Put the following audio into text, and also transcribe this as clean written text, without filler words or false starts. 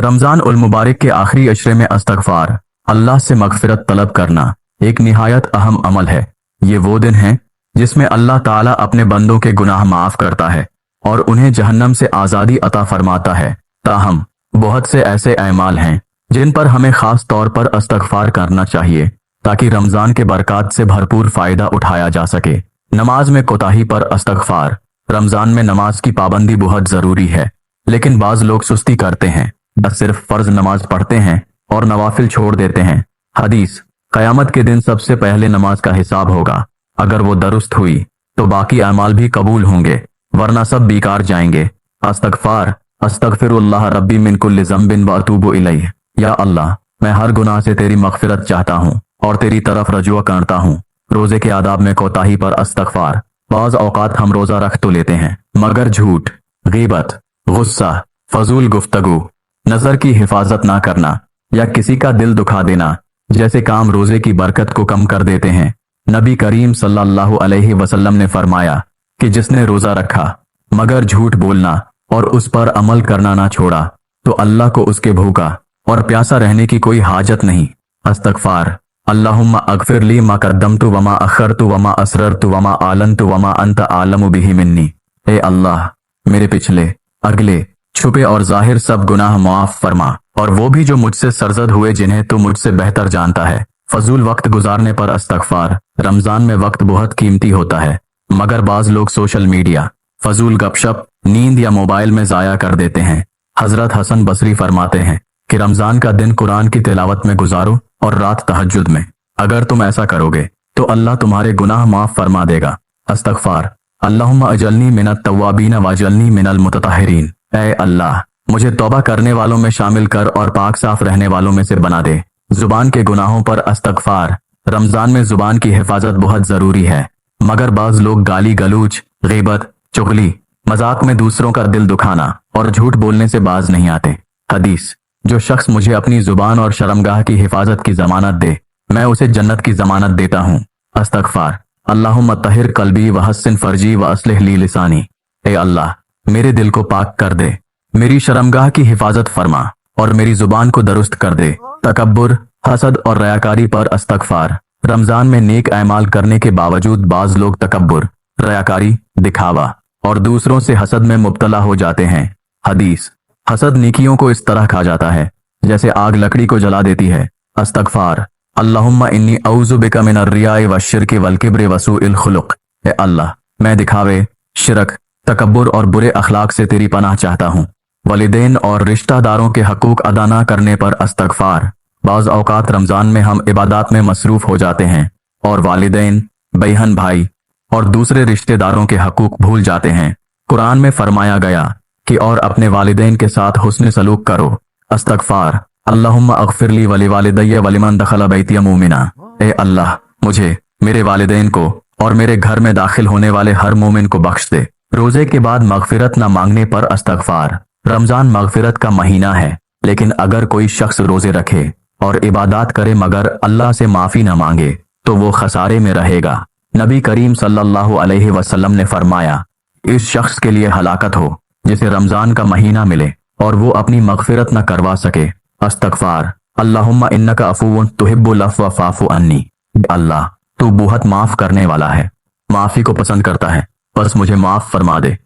रमजान उल मुबारक के आखिरी अशरे में इस्तग़फ़ार, अल्लाह से मग़फ़िरत तलब करना एक निहायत अहम अमल है। ये वो दिन है जिसमें अल्लाह ताला अपने बंदों के गुनाह माफ़ करता है और उन्हें जहन्नम से आज़ादी अता फरमाता है। ताहम बहुत से ऐसे अमाल हैं जिन पर हमें ख़ास तौर पर इस्तग़फ़ार करना चाहिए ताकि रमज़ान के बरक़ात से भरपूर फ़ायदा उठाया जा सके। नमाज में कोताही पर इस्तग़फ़ार। रमज़ान में नमाज की पाबंदी बहुत ज़रूरी है, लेकिन बाज़ लोग सुस्ती करते हैं, बस सिर्फ फ़र्ज नमाज पढ़ते हैं और नवाफिल छोड़ देते हैं। हदीस, क़यामत के दिन सबसे पहले नमाज का हिसाब होगा। अगर वो दुरुस्त हुई तो बाकी अमाल भी कबूल होंगे, वरना सब बेकार जाएंगे। इस्तग़फ़ार, अस्तग़फ़िरुल्लाह रब्बी मिन कुल्लि ज़ंबिन व अतूबु इलैह। या अल्लाह, मैं हर गुनाह से तेरी मग़फ़िरत चाहता हूँ और तेरी तरफ रजुआ करता हूँ। रोज़े के आदाब में कोताही पर इस्तग़फ़ार। बाज़ औक़ात हम रोज़ा रख तो लेते हैं, मगर झूठ, ग़ीबत, गुस्सा, फजूल गुफ्तगू, नज़र की हिफाजत ना करना या किसी का दिल दुखा देना जैसे काम रोज़े की बरकत को कम कर देते हैं। नबी करीम सल्लल्लाहु अलैहि वसल्लम ने फरमाया कि जिसने रोज़ा रखा मगर झूठ बोलना और उस पर अमल करना ना छोड़ा तो अल्लाह को उसके भूखा और प्यासा रहने की कोई हाजत नहीं। इस्तग़फ़ार, अल्लाहुम्मा अग़फ़िर ली मा क़द्दमतु वमा अख़रतु वमा असररतु वमा आलनतु वमा अंत आलमु बिही मिन्नी। ए अल्लाह, मेरे पिछले, अगले, छुपे और ज़ाहिर सब गुनाह माफ़ फरमा, और वो भी जो मुझसे सरज़द हुए जिन्हें तू मुझसे बेहतर जानता है। फजूल वक्त गुजारने पर इस्तग़फ़ार। रमज़ान में वक्त बहुत कीमती होता है, मगर बाज़ लोग सोशल मीडिया, फजूल गपशप, नींद या मोबाइल में ज़ाया कर देते हैं। हज़रत हसन बसरी फरमाते हैं कि रमज़ान का दिन कुरान की तिलावत में गुजारो और रात तहज्जुद में। अगर तुम ऐसा करोगे तो अल्लाह तुम्हारे गुनाह माफ़ फरमा देगा। इस्तग़फ़ार, अल्लाहुम्मा अजलनी मिनत तव्वाबीन वाजलनी मिनल मुतताहिरीन। ऐ अल्लाह, मुझे तौबा करने वालों में शामिल कर और पाक साफ रहने वालों में से बना दे। जुबान के गुनाहों पर इस्तग़फ़ार। रमज़ान में जुबान की हिफाजत बहुत ज़रूरी है, मगर बाज़ लोग गाली गलूच, ग़ीबत, चुगली, मजाक में दूसरों का दिल दुखाना और झूठ बोलने से बाज नहीं आते। हदीस, जो शख्स मुझे अपनी जुबान और शर्मगाह की हिफाजत की ज़मानत दे, मैं उसे जन्नत की ज़मानत देता हूँ। इस्तग़फ़ार, अल्लाहुम्मा तहिर क़ल्बी व हस्सिन फ़र्जी व अस्लिह ली लिसानी। ए अल्लाह, मेरे दिल को पाक कर दे, मेरी शर्मगाह की हिफाजत फरमा और मेरी जुबान को दुरुस्त कर दे। तकब्बुर, हसद और रयाकारी पर इस्तग़फ़ार। रमज़ान में नेक अमाल करने के बावजूद बाज़ लोग तकब्बुर, रयाकारी, दिखावा और दूसरों से हसद में मुब्तला हो जाते हैं। हदीस, हसद नेकियों को इस तरह खा जाता है जैसे आग लकड़ी को जला देती है। इस्तग़फ़ार, अल्लाहुम्मा इन्नी औज़ु बिका मिनर रियाए व शिर्क वल किब्र व सूइल खुलुक़। ए अल्लाह, मैं दिखावे, शिरक, तकब्बुर और बुरे अखलाक से तेरी पनाह चाहता हूँ। वलिदैन और रिश्तेदारों के हकूक अदा ना करने पर इस्तग़फ़ार। बाज़ औक़ात रमज़ान में हम इबादत में मसरूफ़ हो जाते हैं और वालिदैन, बहन भाई और दूसरे रिश्तेदारों के हकूक भूल जाते हैं। कुरान में फरमाया गया कि और अपने वालिदैन के साथ हुस्न सलूक करो। इस्तग़फ़ार, अल्लाहुम्मा अग़फ़िर ली व लिवालिदैया व लिमन दख़ल बैतिया मोमिना। ए अल्लाह, मुझे, मेरे वालिदैन को और मेरे घर में दाखिल होने वाले हर मोमिन को बख्श दे। रोज़े के बाद मग़फ़िरत न मांगने पर इस्तग़फ़ार। रमज़ान मग़फ़िरत का महीना है, लेकिन अगर कोई शख्स रोज़े रखे और इबादत करे मगर अल्लाह से माफ़ी न मांगे तो वो खसारे में रहेगा। नबी करीम सल्लल्लाहु अलैहि वसल्लम ने फरमाया, इस शख्स के लिए हलाकत हो जिसे रमज़ान का महीना मिले और वो अपनी मग़फ़िरत न करवा सके। इस्तग़फ़ार, अल्लाहुम्मा इन्नका अफ़ुव्वुन तुहिब्बुल अफ़्व फ़अफ़ु अन्नी। अल्लाह, तू बहुत माफ़ करने वाला है, माफ़ी को पसंद करता है, बस मुझे माफ़ फरमा दे।